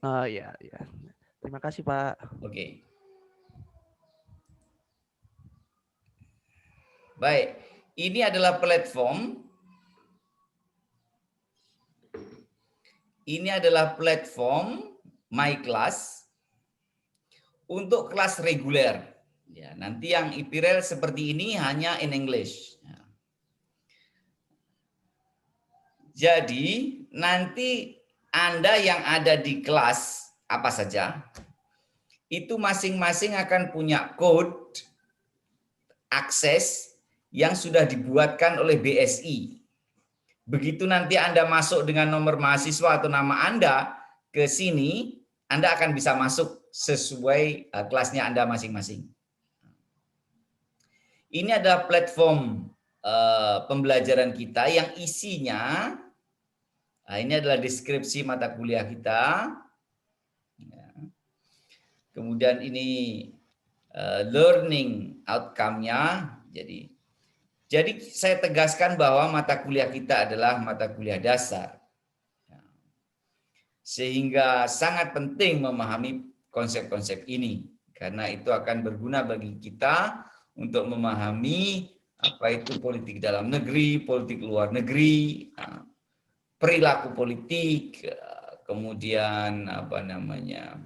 Oh ya, ya. Terima kasih Pak. Oke. Baik. Ini adalah platform. Ini adalah platform My Class untuk kelas reguler. Ya, nanti yang IPREL seperti ini hanya in English. Ya. Jadi nanti Anda yang ada di kelas apa saja, itu masing-masing akan punya code akses yang sudah dibuatkan oleh BSI. Begitu nanti Anda masuk dengan nomor mahasiswa atau nama Anda ke sini, Anda akan bisa masuk sesuai kelasnya Anda masing-masing. Ini adalah platform pembelajaran kita yang isinya, ini adalah deskripsi mata kuliah kita. Kemudian ini learning outcome-nya. Jadi saya tegaskan bahwa mata kuliah kita adalah mata kuliah dasar. Sehingga sangat penting memahami konsep-konsep ini. Karena itu akan berguna bagi kita untuk memahami apa itu politik dalam negeri, politik luar negeri, perilaku politik, kemudian apa namanya,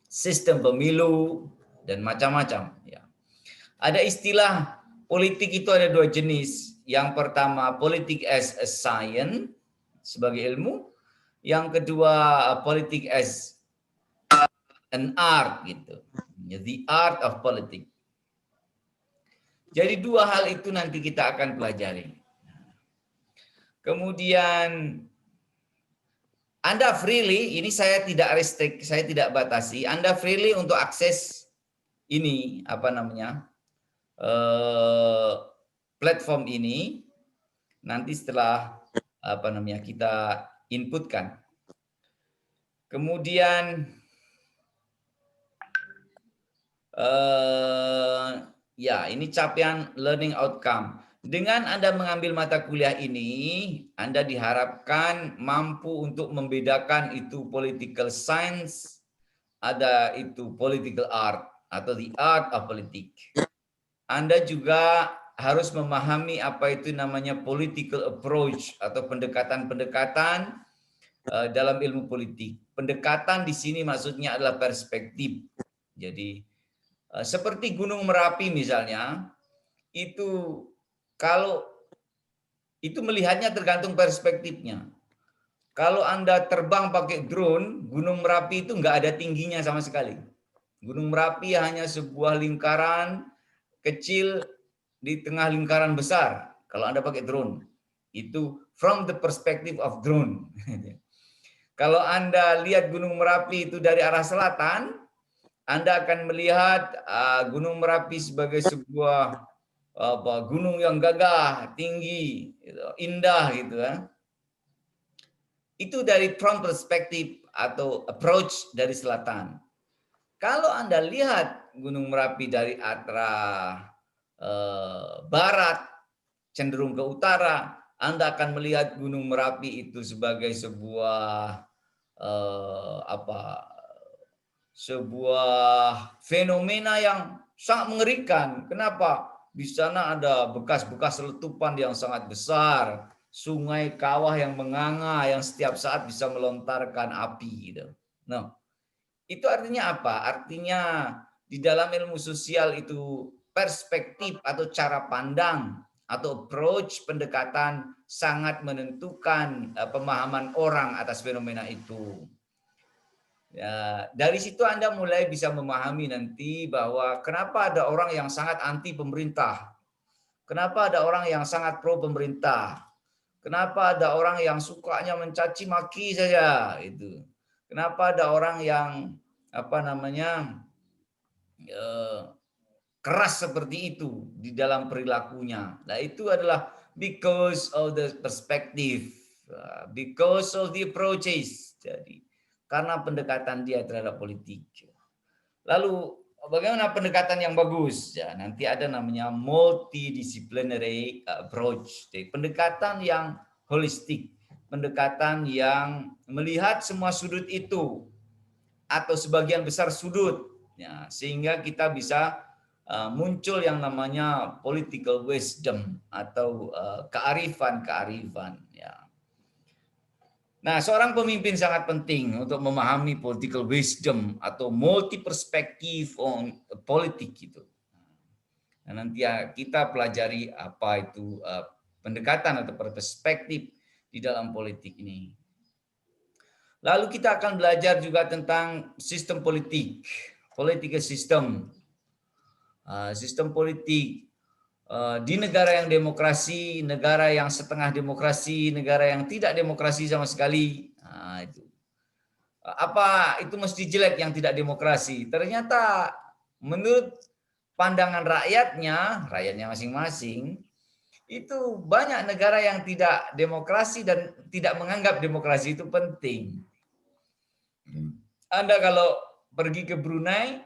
sistem pemilu, dan macam-macam. Ya. Ada istilah politik itu ada dua jenis. Yang pertama politik as a science, sebagai ilmu. Yang kedua politik as an art, gitu. The art of politics. Jadi dua hal itu nanti kita akan pelajari. Kemudian Anda freely, ini saya tidak restrict, saya tidak batasi. Anda freely untuk akses ini, apa namanya, platform ini. Nanti setelah apa namanya kita inputkan. Kemudian ya ini capaian learning outcome. Dengan Anda mengambil mata kuliah ini, Anda diharapkan mampu untuk membedakan itu political science, ada itu political art atau the art of politics. Anda juga harus memahami apa itu namanya political approach atau pendekatan-pendekatan dalam ilmu politik. Pendekatan di sini maksudnya adalah perspektif. Jadi seperti Gunung Merapi misalnya, itu kalau itu melihatnya tergantung perspektifnya. Kalau Anda terbang pakai drone, Gunung Merapi itu nggak ada tingginya sama sekali. Gunung Merapi hanya sebuah lingkaran kecil di tengah lingkaran besar. Kalau Anda pakai drone, itu from the perspective of drone. Kalau Anda lihat Gunung Merapi itu dari arah selatan, Anda akan melihat Gunung Merapi sebagai sebuah gunung yang gagah, tinggi, indah gitu kan. Itu dari from perspektif atau approach dari selatan. Kalau Anda lihat Gunung Merapi dari arah barat, cenderung ke utara, Anda akan melihat Gunung Merapi itu sebagai sebuah sebuah fenomena yang sangat mengerikan. Kenapa? Di sana ada bekas-bekas letupan yang sangat besar, sungai kawah yang menganga yang setiap saat bisa melontarkan api gitu. Nah, itu artinya apa? Artinya di dalam ilmu sosial itu perspektif atau cara pandang atau approach pendekatan sangat menentukan pemahaman orang atas fenomena itu. Ya, dari situ Anda mulai bisa memahami nanti bahwa kenapa ada orang yang sangat anti pemerintah. Kenapa ada orang yang sangat pro pemerintah. Kenapa ada orang yang sukanya mencaci maki saja itu. Kenapa ada orang yang keras seperti itu di dalam perilakunya. Nah, itu adalah because of the perspective, because of the approaches. Jadi karena pendekatan dia terhadap politik. Lalu bagaimana pendekatan yang bagus? Ya, nanti ada namanya multidisciplinary approach. Jadi, pendekatan yang holistik, pendekatan yang melihat semua sudut itu. atau sebagian besar sudut, ya, sehingga kita bisa muncul yang namanya political wisdom atau kearifan. Ya. Nah, seorang pemimpin sangat penting untuk memahami political wisdom atau multi perspektif on politik gitu. Nah, nanti kita pelajari apa itu pendekatan atau perspektif di dalam politik ini. Lalu kita akan belajar juga tentang sistem politik, political system, sistem politik di negara yang demokrasi, negara yang setengah demokrasi, negara yang tidak demokrasi sama sekali. Nah, itu. Apa itu mesti jelek yang tidak demokrasi? Ternyata menurut pandangan rakyatnya masing-masing, itu banyak negara yang tidak demokrasi dan tidak menganggap demokrasi itu penting. Anda kalau pergi ke Brunei,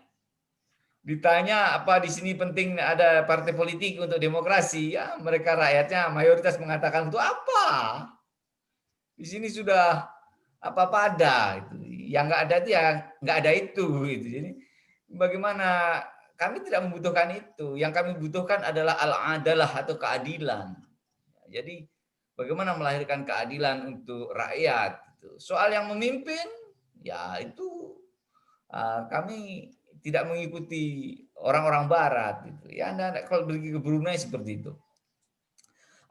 ditanya apa di sini penting ada partai politik untuk demokrasi, ya mereka rakyatnya mayoritas mengatakan untuk apa? Di sini sudah apa-apa ada, yang nggak ada itu ya nggak ada itu, gitu. Jadi bagaimana kami tidak membutuhkan itu, yang kami butuhkan adalah al-adalah atau keadilan. Jadi bagaimana melahirkan keadilan untuk rakyat. Soal yang memimpin, ya itu kami tidak mengikuti orang-orang Barat. Gitu. Ya Anda kalau pergi ke Brunei seperti itu.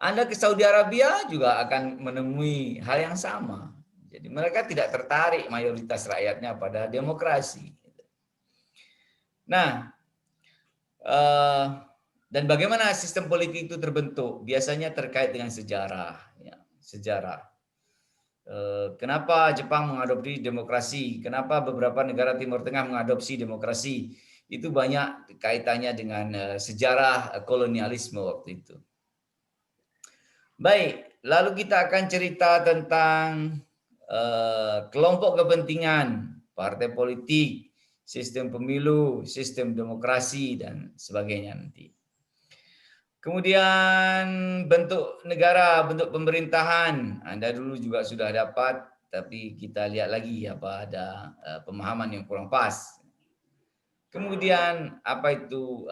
Anda ke Saudi Arabia juga akan menemui hal yang sama. Jadi mereka tidak tertarik mayoritas rakyatnya pada demokrasi. Nah, dan bagaimana sistem politik itu terbentuk? Biasanya terkait dengan sejarah. Ya, sejarah. Kenapa Jepang mengadopsi demokrasi? Kenapa beberapa negara Timur Tengah mengadopsi demokrasi? Itu banyak kaitannya dengan sejarah kolonialisme waktu itu. Baik, lalu kita akan cerita tentang kelompok kepentingan, partai politik, sistem pemilu, sistem demokrasi, dan sebagainya nanti. Kemudian bentuk negara, bentuk pemerintahan, Anda dulu juga sudah dapat, tapi kita lihat lagi apa ada pemahaman yang kurang pas. Kemudian apa itu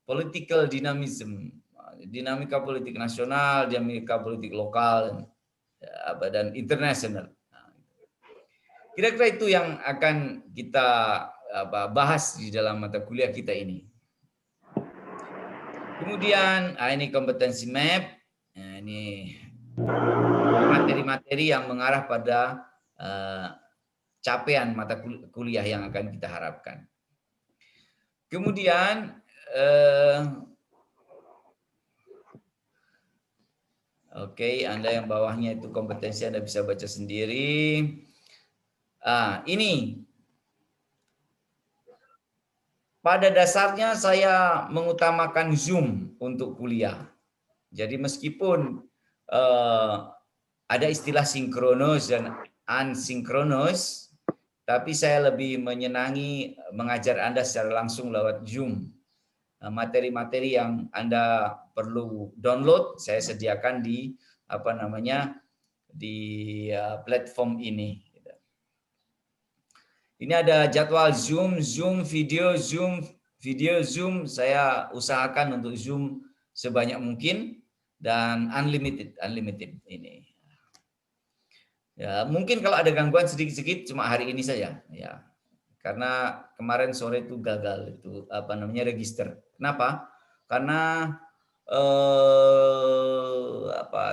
political dynamism, dinamika politik nasional, dinamika politik lokal, dan internasional. Kira-kira itu yang akan kita bahas di dalam mata kuliah kita ini. Kemudian ini kompetensi map, ini materi-materi yang mengarah pada capaian mata kuliah yang akan kita harapkan. Kemudian oke, Anda yang bawahnya itu kompetensi Anda bisa baca sendiri. Ini pada dasarnya saya mengutamakan Zoom untuk kuliah. Jadi meskipun ada istilah sinkronus dan asinkronus, tapi saya lebih menyenangi mengajar Anda secara langsung lewat Zoom. Materi-materi yang Anda perlu download saya sediakan di di platform ini. Ini ada jadwal Zoom video. Saya usahakan untuk Zoom sebanyak mungkin dan unlimited ini. Ya, mungkin kalau ada gangguan sedikit-sedikit cuma hari ini saja, ya. Karena kemarin sore itu gagal itu register. Kenapa? Karena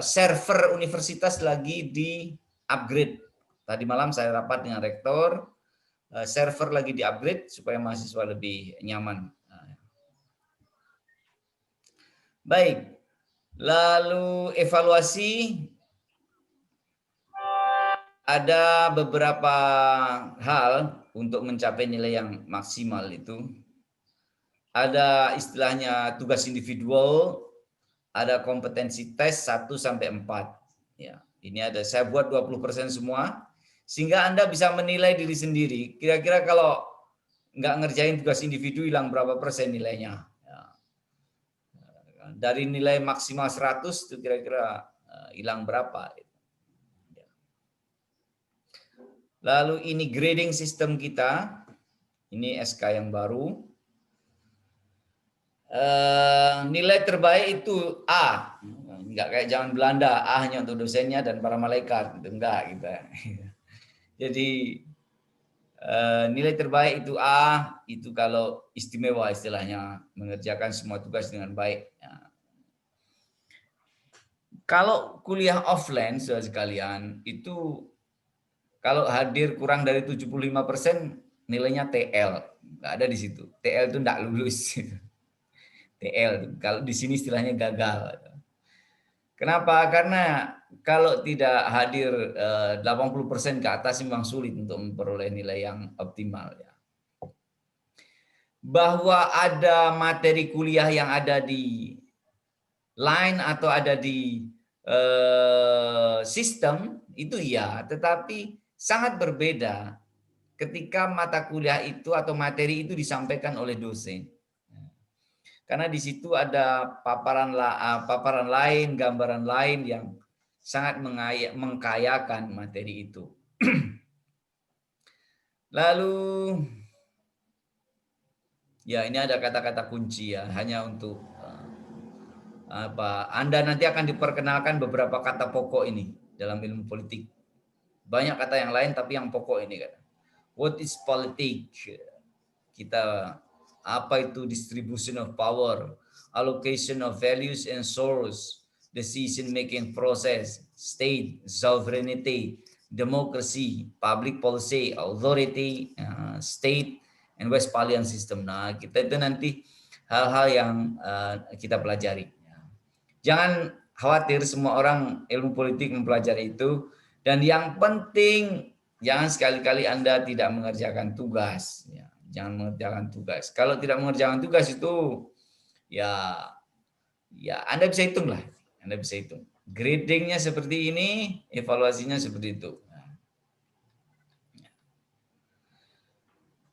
server universitas lagi di upgrade. Tadi malam saya rapat dengan rektor. Server lagi di-upgrade supaya mahasiswa lebih nyaman. Baik, lalu evaluasi. Ada beberapa hal untuk mencapai nilai yang maksimal itu. Ada istilahnya tugas individual, ada kompetensi tes 1-4. Ya, ini ada saya buat 20% semua. Sehingga Anda bisa menilai diri sendiri. Kira-kira kalau nggak ngerjain tugas individu hilang berapa persen nilainya. Ya. Dari nilai maksimal 100 itu kira-kira hilang berapa. Lalu ini grading system kita. Ini SK yang baru. Nilai terbaik itu A. Enggak kayak zaman Belanda, A hanya untuk dosennya dan para malaikat. Enggak gitu. Jadi nilai terbaik itu A, itu kalau istimewa istilahnya, mengerjakan semua tugas dengan baik. Ya. Kalau kuliah offline, saudara sekalian, itu kalau hadir kurang dari 75% nilainya TL. Nggak ada di situ. TL itu nggak lulus. TL, kalau di sini istilahnya gagal. Kenapa? Karena kalau tidak hadir 80% ke atas memang sulit untuk memperoleh nilai yang optimal. Ya. Bahwa ada materi kuliah yang ada di line atau ada di sistem, itu ya, tetapi sangat berbeda ketika mata kuliah itu atau materi itu disampaikan oleh dosen. Karena di situ ada paparan lain, gambaran lain yang sangat mengkayakan materi itu. Lalu, ya ini ada kata-kata kunci ya, hanya untuk Anda nanti akan diperkenalkan beberapa kata pokok ini dalam ilmu politik. Banyak kata yang lain, tapi yang pokok ini kan. What is politics? Apa itu distribution of power, allocation of values and source, decision making process, state sovereignty, democracy, public policy, authority, state, and Westphalian system. Nah, kita itu nanti hal-hal yang kita pelajari. Jangan khawatir, semua orang ilmu politik mempelajari itu. Dan yang penting, jangan sekali-kali Anda tidak mengerjakan tugas. Ya. Jangan mengerjakan tugas. Kalau tidak mengerjakan tugas itu, ya Anda bisa hitung lah. Anda bisa hitung. Gradingnya seperti ini, evaluasinya seperti itu.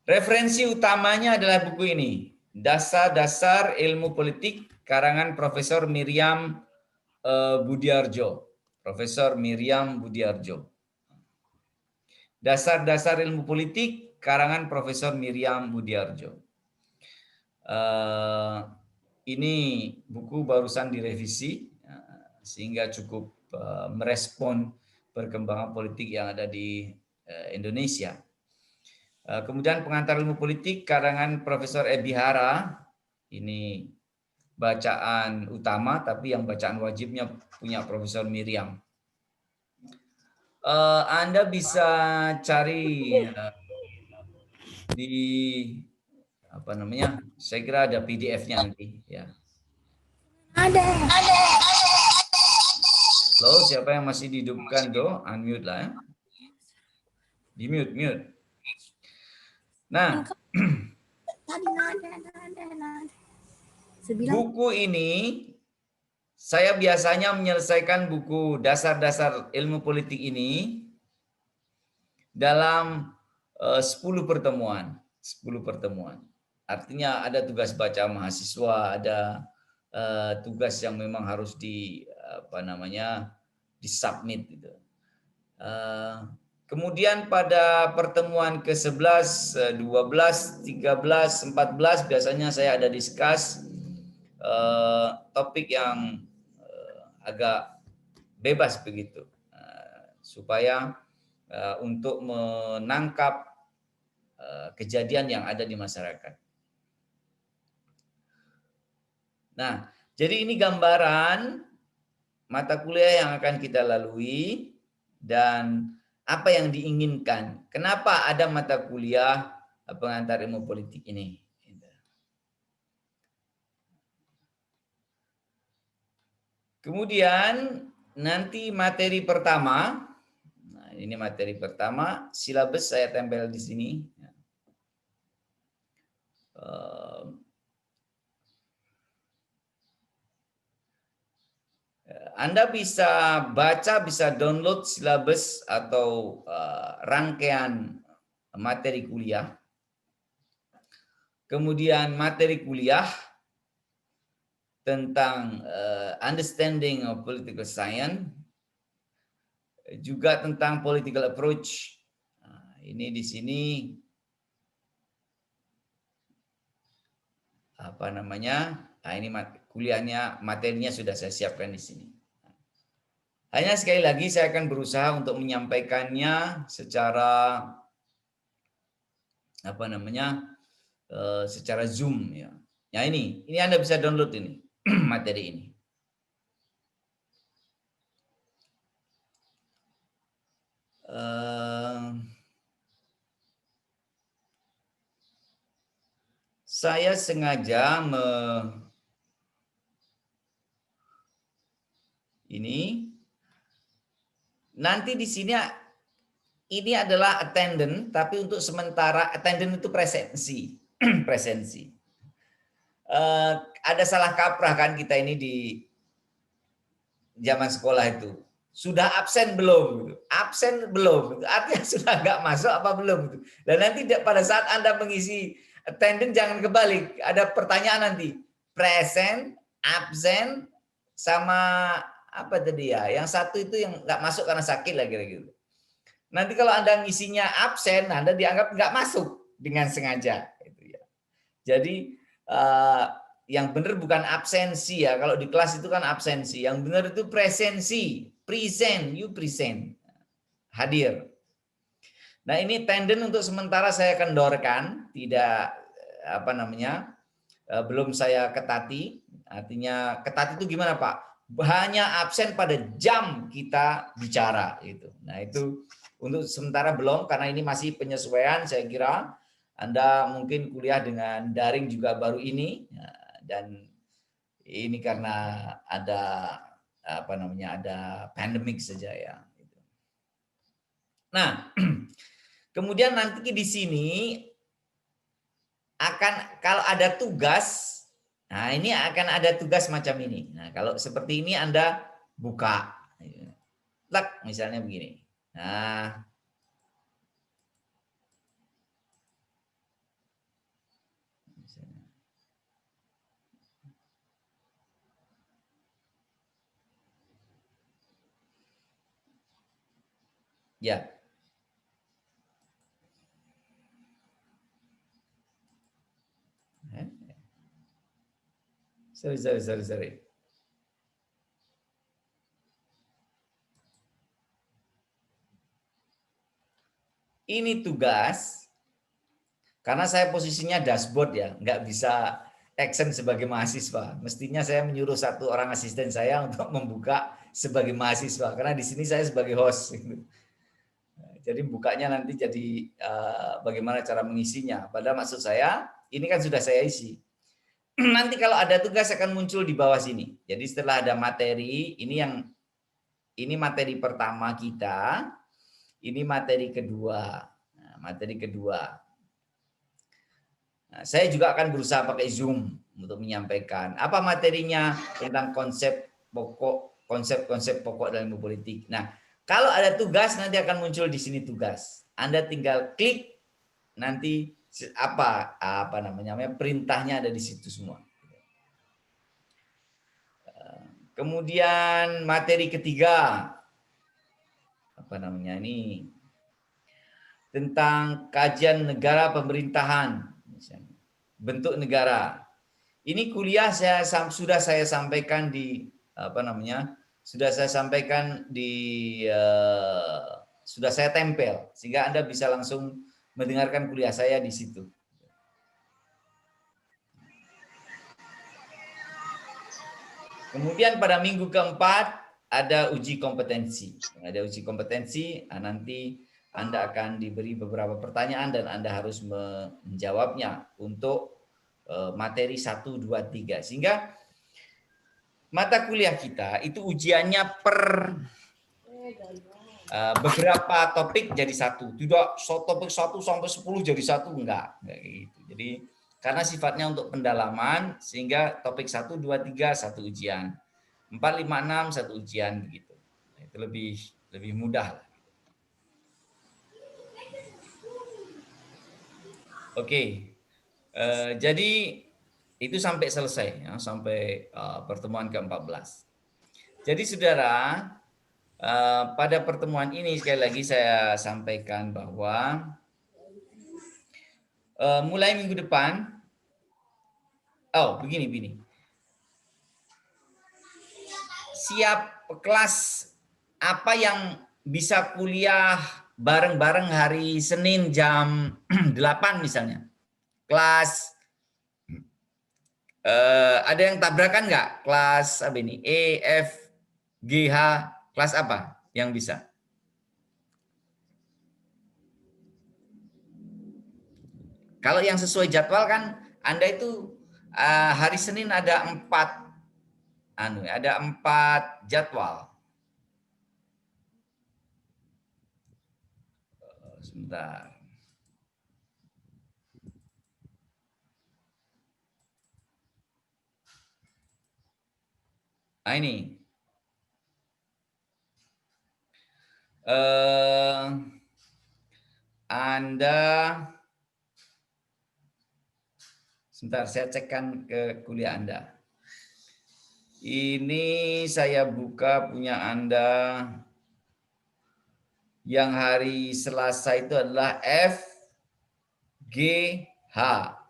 Referensi utamanya adalah buku ini. Dasar-dasar Ilmu Politik, karangan Profesor Miriam Budiarjo. Profesor Miriam Budiarjo. Dasar-dasar Ilmu Politik, karangan Profesor Miriam Budiarjo. Ini buku barusan direvisi, sehingga cukup merespon perkembangan politik yang ada di Indonesia. Kemudian pengantar ilmu politik, karangan Profesor Ebihara. Ini bacaan utama, tapi yang bacaan wajibnya punya Profesor Miriam. Anda bisa cari di saya kira ada PDF-nya nanti ya. Ada. Halo, siapa yang masih dihidupkan unmute lah ya. Di mute. Nah, buku ini saya biasanya menyelesaikan buku dasar-dasar ilmu politik ini dalam 10 pertemuan. 10 pertemuan. Artinya ada tugas baca mahasiswa, ada tugas yang memang harus disubmit gitu. Kemudian pada pertemuan ke-11, 12, 13, 14 biasanya saya ada discuss topik yang agak bebas begitu, supaya untuk menangkap kejadian yang ada di masyarakat. Nah, jadi ini gambaran mata kuliah yang akan kita lalui dan apa yang diinginkan. Kenapa ada mata kuliah pengantar ilmu politik ini? Kemudian nanti materi pertama. Nah, ini materi pertama, silabus saya tempel di sini. Anda bisa baca, bisa download silabus atau rangkaian materi kuliah. Kemudian materi kuliah tentang understanding of political science, juga tentang political approach. Ini di sini apa namanya? Nah, ini kuliahnya, materinya sudah saya siapkan di sini. Hanya sekali lagi saya akan berusaha untuk menyampaikannya secara apa namanya? Secara Zoom ya. Ya ini Anda bisa download ini materi ini. Saya sengaja ini nanti di sini ini adalah attendant, tapi untuk sementara attendant itu presensi, presensi. Ada salah kaprah kan kita ini di zaman sekolah itu. Sudah absen belum? Absen belum. Artinya sudah nggak masuk apa belum? Dan nanti pada saat Anda mengisi attendant jangan kebalik. Ada pertanyaan nanti. Present, absen, sama apa tadi ya? Yang satu itu yang nggak masuk karena sakit lah kira-kira. Nanti kalau Anda ngisinya absen, Anda dianggap nggak masuk dengan sengaja. Jadi yang benar bukan absensi ya. Kalau di kelas itu kan absensi. Yang benar itu presensi. Present, you present. Hadir. Nah ini tenden untuk sementara saya kendorkan. Tidak apa namanya, belum saya ketati. Artinya ketati itu gimana Pak? Hanya absen pada jam kita bicara. Nah itu untuk sementara belum. Karena ini masih penyesuaian saya kira. Anda mungkin kuliah dengan daring juga baru ini. Dan ini karena ada apa namanya, ada pandemik saja ya. Nah, kemudian nanti di sini akan kalau ada tugas, nah ini akan ada tugas macam ini. Nah, kalau seperti ini Anda buka, misalnya begini. Nah, ya. Sorry. Ini tugas, karena saya posisinya dashboard ya, nggak bisa action sebagai mahasiswa. Mestinya saya menyuruh satu orang asisten saya untuk membuka sebagai mahasiswa, karena di sini saya sebagai host. Jadi bukanya nanti jadi bagaimana cara mengisinya. Padahal maksud saya, ini kan sudah saya isi. Nanti kalau ada tugas akan muncul di bawah sini. Jadi setelah ada materi, ini materi pertama kita, ini materi kedua. Nah, materi kedua. Nah, saya juga akan berusaha pakai Zoom untuk menyampaikan apa materinya tentang konsep pokok dalam ilmu politik. Nah, kalau ada tugas nanti akan muncul di sini tugas. Anda tinggal klik nanti apa namanya perintahnya ada di situ semua. Kemudian materi ketiga apa namanya ini tentang kajian negara pemerintahan, bentuk negara. Ini kuliah sudah saya sampaikan di apa namanya, sudah saya sampaikan di sudah saya tempel sehingga Anda bisa langsung mendengarkan kuliah saya di situ. Kemudian pada minggu keempat ada uji kompetensi. Ada uji kompetensi, nanti Anda akan diberi beberapa pertanyaan dan Anda harus menjawabnya untuk materi 1, 2, 3. Sehingga mata kuliah kita itu ujiannya per beberapa topik jadi satu. Tidak topik 1 sampai 10 jadi satu, enggak gitu. Jadi karena sifatnya untuk pendalaman sehingga topik 1, 2, 3 satu ujian. 4, 5, 6 satu ujian begitu. Itu lebih mudah. Oke. Jadi itu sampai selesai ya, sampai pertemuan ke-14. Jadi saudara, pada pertemuan ini sekali lagi saya sampaikan bahwa mulai minggu depan, begini. Siap kelas apa yang bisa kuliah bareng-bareng hari Senin jam 8 misalnya. Kelas ada yang tabrakan nggak? Kelas apa ini? E, F, G, H, kelas apa yang bisa? Kalau yang sesuai jadwal kan Anda itu hari Senin ada 4 jadwal. Sebentar. Nah, ini. Anda sebentar, saya cekkan ke kuliah Anda. Ini saya buka punya Anda yang hari Selasa itu adalah FGH.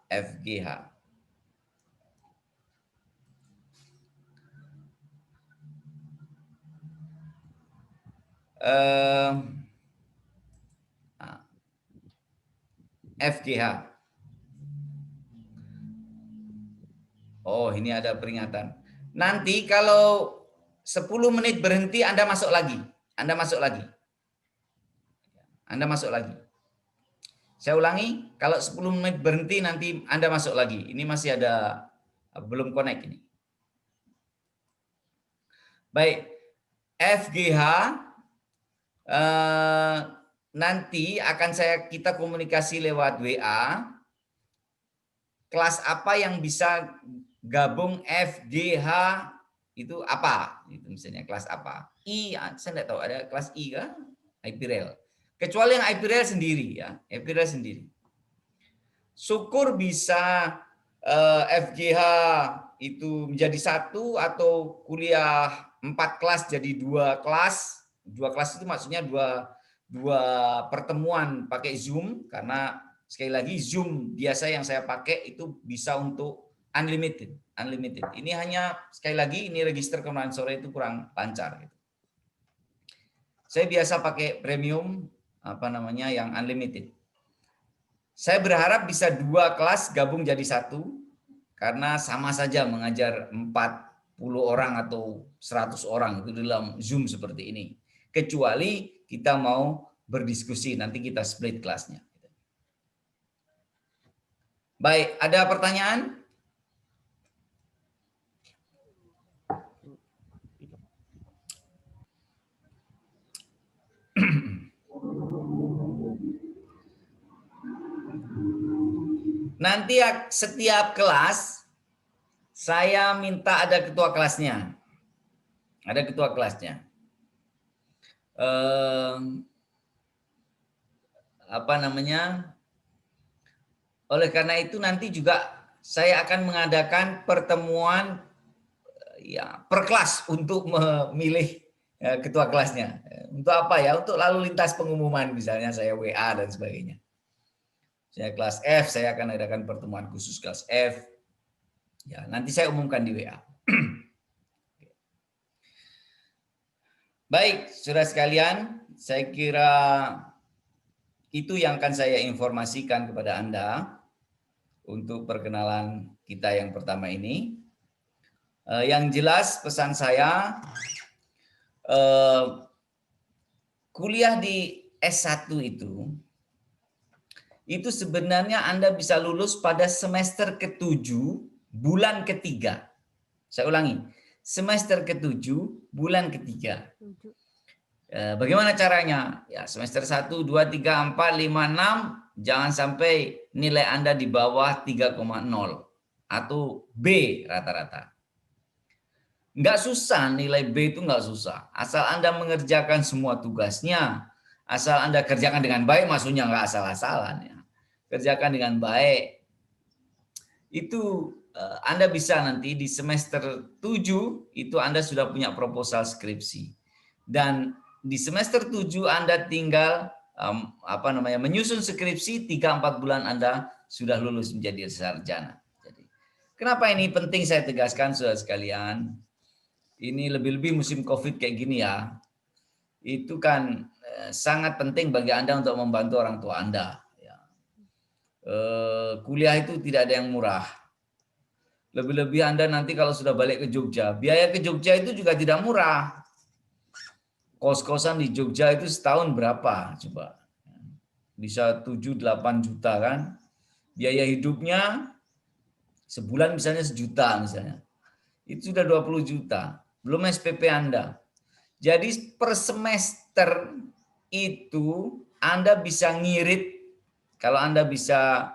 FGH. FGH. Oh, ini ada peringatan. Nanti kalau 10 menit berhenti, Anda masuk lagi. Anda masuk lagi. Anda masuk lagi. Saya ulangi, kalau 10 menit berhenti, nanti Anda masuk lagi. Ini masih ada, belum connect ini. Baik, FGH nanti akan kita komunikasi lewat WA. Kelas apa yang bisa gabung FGH itu apa? Itu misalnya kelas apa? I, saya tidak tahu ada kelas I kan? IPREL. Kecuali yang IPREL sendiri ya, IPREL sendiri. Syukur bisa FGH itu menjadi 1 atau kuliah 4 kelas jadi 2 kelas. 2 kelas itu maksudnya dua pertemuan pakai Zoom, karena sekali lagi Zoom biasa yang saya pakai itu bisa untuk unlimited. Ini hanya sekali lagi ini register kemarin sore itu kurang lancar gitu. Saya biasa pakai premium yang unlimited. Saya berharap bisa 2 kelas gabung jadi 1 karena sama saja mengajar 40 orang atau 100 orang itu dalam Zoom seperti ini. Kecuali kita mau berdiskusi, nanti kita split kelasnya. Baik, ada pertanyaan? Nanti setiap kelas saya minta ada ketua kelasnya. Ada ketua kelasnya. Oleh karena itu nanti juga saya akan mengadakan pertemuan ya per kelas untuk memilih ketua kelasnya. Untuk apa ya? Untuk lalu lintas pengumuman misalnya saya WA dan sebagainya. Saya kelas F, saya akan adakan pertemuan khusus kelas F. Ya, nanti saya umumkan di WA. Baik, saudara sekalian, saya kira itu yang akan saya informasikan kepada Anda untuk perkenalan kita yang pertama ini. Yang jelas pesan saya, kuliah di S1 itu sebenarnya Anda bisa lulus pada semester ke-7 bulan ke-3. Saya ulangi, semester ke-7 bulan ke-3. Bagaimana caranya? Ya, semester 1, 2, 3, 4, 5, 6, jangan sampai nilai Anda di bawah 3,0 atau B rata-rata. Nggak susah, nilai B itu nggak susah. Asal Anda mengerjakan semua tugasnya, asal Anda kerjakan dengan baik, maksudnya nggak asal-asalan ya. Kerjakan dengan baik. Itu Anda bisa nanti di semester 7 itu Anda sudah punya proposal skripsi. Dan di semester 7 Anda tinggal menyusun skripsi, 3-4 bulan Anda sudah lulus menjadi sarjana. Jadi, kenapa ini penting saya tegaskan saudara sekalian? Ini lebih-lebih musim Covid kayak gini ya. Itu kan sangat penting bagi Anda untuk membantu orang tua Anda. Ya. Kuliah itu tidak ada yang murah. Lebih-lebih Anda nanti kalau sudah balik ke Jogja, biaya ke Jogja itu juga tidak murah. Kos-kosan di Jogja itu setahun berapa? Coba. Bisa 7-8 juta kan. Biaya hidupnya sebulan misalnya sejuta misalnya. Itu sudah 20 juta. Belum SPP Anda. Jadi per semester itu Anda bisa ngirit, kalau Anda bisa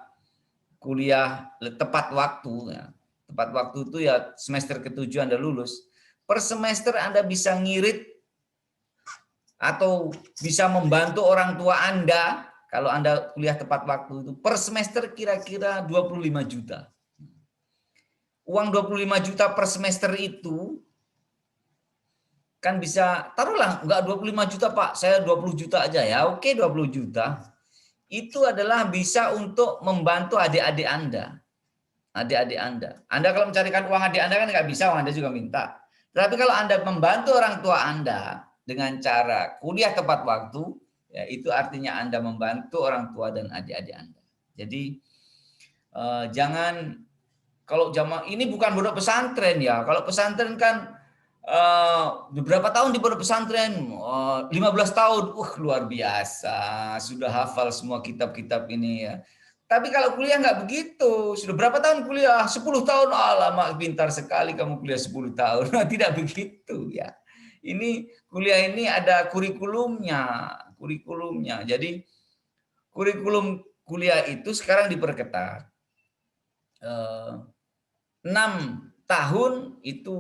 kuliah tepat waktu, ya, tepat waktu itu ya semester ke-7 Anda lulus, per semester Anda bisa ngirit atau bisa membantu orang tua Anda, kalau Anda kuliah tepat waktu itu, per semester kira-kira 25 juta. Uang 25 juta per semester itu, kan bisa, taruhlah enggak 25 juta Pak, saya 20 juta aja ya, oke 20 juta. Itu adalah bisa untuk membantu adik-adik Anda. Adik-adik Anda. Anda kalau mencarikan uang adik Anda kan nggak bisa, Anda juga minta. Tapi kalau Anda membantu orang tua Anda dengan cara kuliah tepat waktu, ya itu artinya Anda membantu orang tua dan adik-adik Anda. Jadi jangan, kalau zaman ini bukan pondok pesantren ya. Kalau pesantren kan beberapa tahun di pondok pesantren, 15 tahun, luar biasa, sudah hafal semua kitab-kitab ini ya. Tapi kalau kuliah nggak begitu, sudah berapa tahun kuliah? 10 tahun, lama, pintar sekali kamu kuliah 10 tahun. Tidak begitu ya. Ini kuliah ini ada kurikulumnya. Jadi kurikulum kuliah itu sekarang diperketat. 6 tahun itu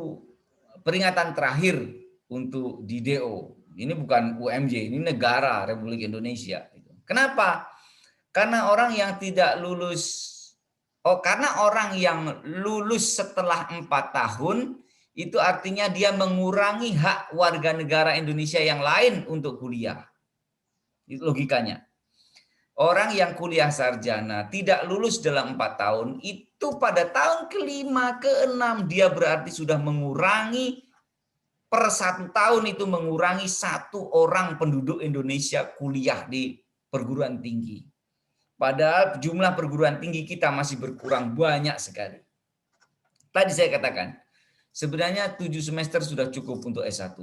peringatan terakhir untuk di DO. Ini bukan UMJ, ini negara Republik Indonesia. Kenapa? Karena orang yang lulus setelah 4 tahun, itu artinya dia mengurangi hak warga negara Indonesia yang lain untuk kuliah. Itu logikanya. Orang yang kuliah sarjana tidak lulus dalam 4 tahun, itu pada tahun ke-5, ke-6 dia berarti sudah mengurangi, per 1 tahun itu mengurangi 1 orang penduduk Indonesia kuliah di perguruan tinggi. Padahal jumlah perguruan tinggi kita masih berkurang banyak sekali. Tadi saya katakan, sebenarnya 7 semester sudah cukup untuk S1.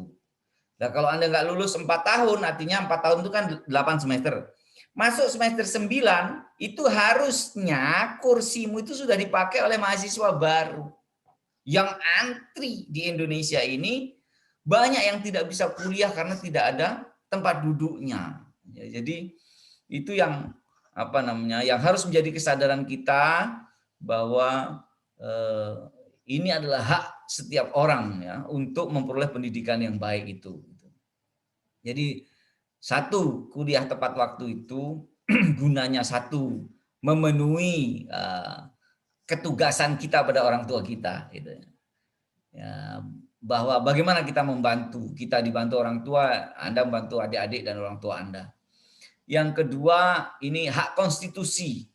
Nah, kalau Anda nggak lulus 4 tahun, artinya 4 tahun itu kan 8 semester. Masuk semester 9, itu harusnya kursimu itu sudah dipakai oleh mahasiswa baru. Yang antri di Indonesia ini, banyak yang tidak bisa kuliah karena tidak ada tempat duduknya. Ya, jadi itu yang yang harus menjadi kesadaran kita, bahwa ini adalah hak setiap orang ya untuk memperoleh pendidikan yang baik itu. Jadi 1, kuliah tepat waktu itu gunanya 1, memenuhi ketugasan kita pada orang tua kita, gitu ya. Bahwa bagaimana kita membantu, kita dibantu orang tua, Anda membantu adik-adik dan orang tua Anda. Yang kedua, ini hak konstitusi.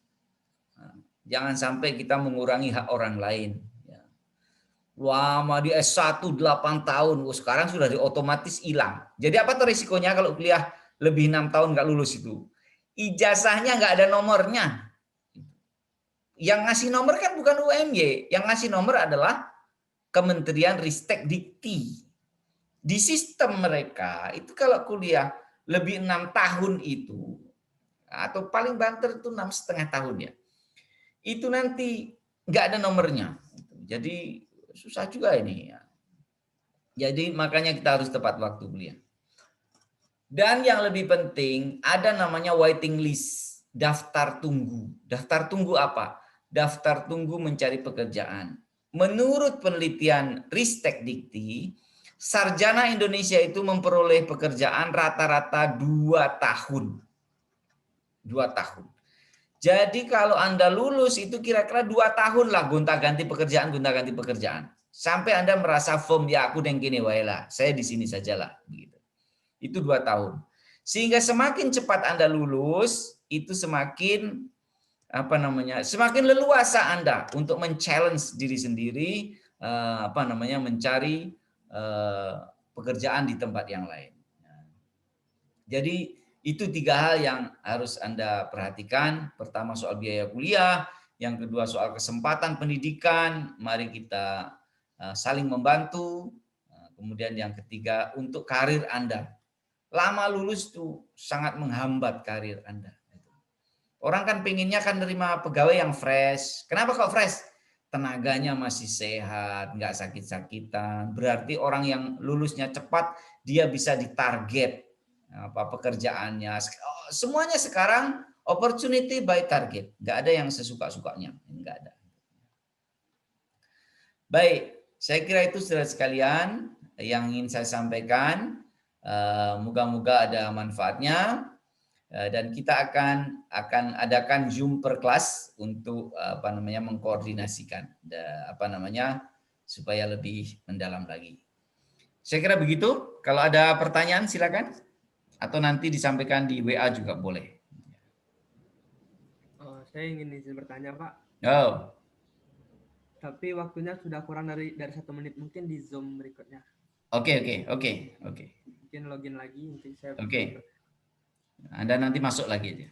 Jangan sampai kita mengurangi hak orang lain. Lama di S1 8 tahun, sekarang sudah otomatis hilang. Jadi apa tuh risikonya kalau kuliah lebih 6 tahun nggak lulus itu? Ijazahnya nggak ada nomornya. Yang ngasih nomor kan bukan UMY, yang ngasih nomor adalah Kementerian Ristek Dikti. Di sistem mereka itu kalau kuliah lebih 6 tahun itu, atau paling banter itu 6,5 tahun ya, itu nanti nggak ada nomornya. Jadi susah juga ini ya. Jadi makanya kita harus tepat waktu kuliah. Dan yang lebih penting, ada namanya waiting list, daftar tunggu. Daftar tunggu apa? Daftar tunggu mencari pekerjaan. Menurut penelitian Ristek Dikti, sarjana Indonesia itu memperoleh pekerjaan rata-rata 2 tahun. 2 tahun. Jadi kalau Anda lulus itu kira-kira 2 tahun lah gonta-ganti pekerjaan. Sampai Anda merasa firm, ya aku yang gini wae lah, saya di sini sajalah. Begitu. Itu 2 tahun. Sehingga semakin cepat Anda lulus, itu semakin semakin leluasa Anda untuk men-challenge diri sendiri, mencari pekerjaan di tempat yang lain. Jadi itu 3 hal yang harus Anda perhatikan. Pertama soal biaya kuliah, yang kedua soal kesempatan pendidikan, mari kita saling membantu. Kemudian yang ketiga untuk karir Anda. Lama lulus tuh sangat menghambat karir Anda. Orang kan pengennya kan nerima pegawai yang fresh. Kenapa kok fresh? Tenaganya masih sehat, nggak sakit-sakitan. Berarti orang yang lulusnya cepat, dia bisa ditarget pekerjaannya. Semuanya sekarang opportunity by target. Nggak ada yang sesuka-sukanya. Nggak ada. Baik, saya kira itu saudara sekalian yang ingin saya sampaikan. Moga-moga ada manfaatnya. Dan kita akan adakan Zoom per kelas untuk mengkoordinasikan supaya lebih mendalam lagi. Saya kira begitu. Kalau ada pertanyaan silakan atau nanti disampaikan di WA juga boleh. Saya ingin izin bertanya, Pak. Oh. Tapi waktunya sudah kurang dari 1 menit, mungkin di Zoom berikutnya. Oke. Mungkin login lagi nanti saya. Oke. Anda nanti masuk lagi aja.